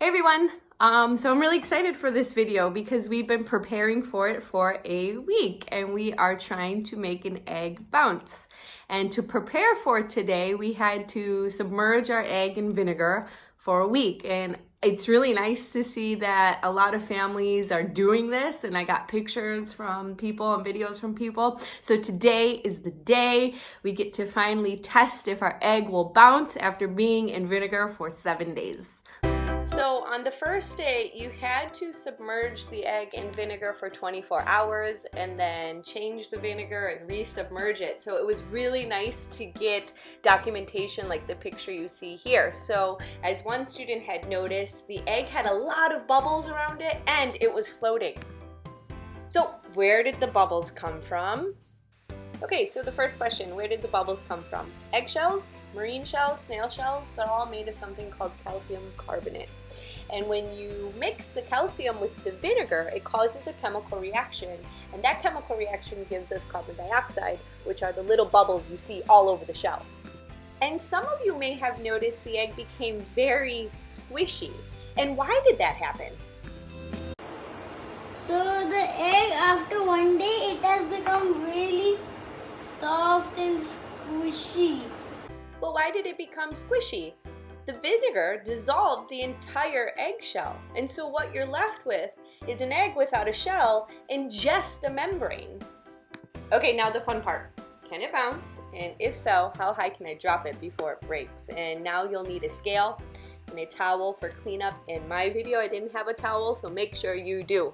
Hey everyone! So I'm really excited for this video because we've been preparing for it for a week and we are trying to make an egg bounce. And to prepare for it today, we had to submerge our egg in vinegar for a week. And it's really nice to see that a lot of families are doing this, and I got pictures from people and videos from people. So today is the day we get to finally test if our egg will bounce after being in vinegar for 7 days. So on the first day, you had to submerge the egg in vinegar for 24 hours and then change the vinegar and resubmerge it. So it was really nice to get documentation like the picture you see here. So as one student had noticed, the egg had a lot of bubbles around it and it was floating. So where did the bubbles come from? Okay, so the first question, where did the bubbles come from? Eggshells, marine shells, snail shells, they're all made of something called calcium carbonate. And when you mix the calcium with the vinegar, it causes a chemical reaction. And that chemical reaction gives us carbon dioxide, which are the little bubbles you see all over the shell. And some of you may have noticed the egg became very squishy. And why did that happen? So the egg, after one day, it has become really soft and squishy. Well, why did it become squishy? The vinegar dissolved the entire eggshell. And so what you're left with is an egg without a shell and just a membrane. Okay, now the fun part. Can it bounce? And if so, how high can I drop it before it breaks? And now you'll need a scale and a towel for cleanup. In my video, I didn't have a towel, so make sure you do.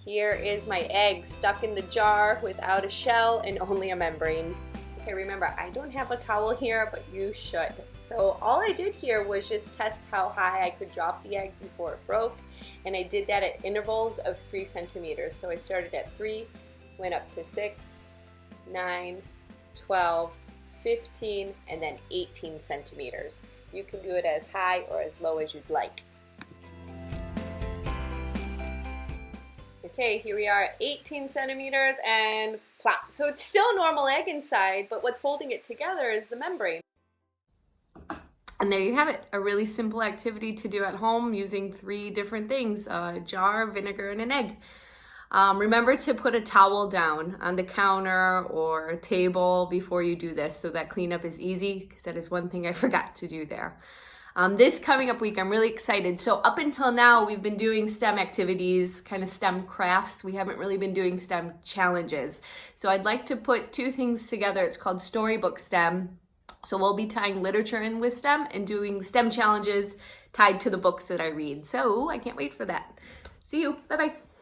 Here is my egg stuck in the jar without a shell and only a membrane. Okay, remember, I don't have a towel here, but you should. So all I did here was just test how high I could drop the egg before it broke, and I did that at intervals of 3 centimeters. So I started at 3, went up to 6, 9, 12, 15, and then 18 centimeters. You can do it as high or as low as you'd like. Okay, here we are at 18 centimeters and plop. So it's still a normal egg inside, but what's holding it together is the membrane. And there you have it, a really simple activity to do at home using 3 different things, a jar, vinegar, and an egg. Remember to put a towel down on the counter or table before you do this so that cleanup is easy, because that is one thing I forgot to do there. This coming up week, I'm really excited. So up until now, we've been doing STEM activities, kind of STEM crafts. We haven't really been doing STEM challenges. So I'd like to put 2 things together. It's called Storybook STEM. So we'll be tying literature in with STEM and doing STEM challenges tied to the books that I read. So I can't wait for that. See you. Bye-bye.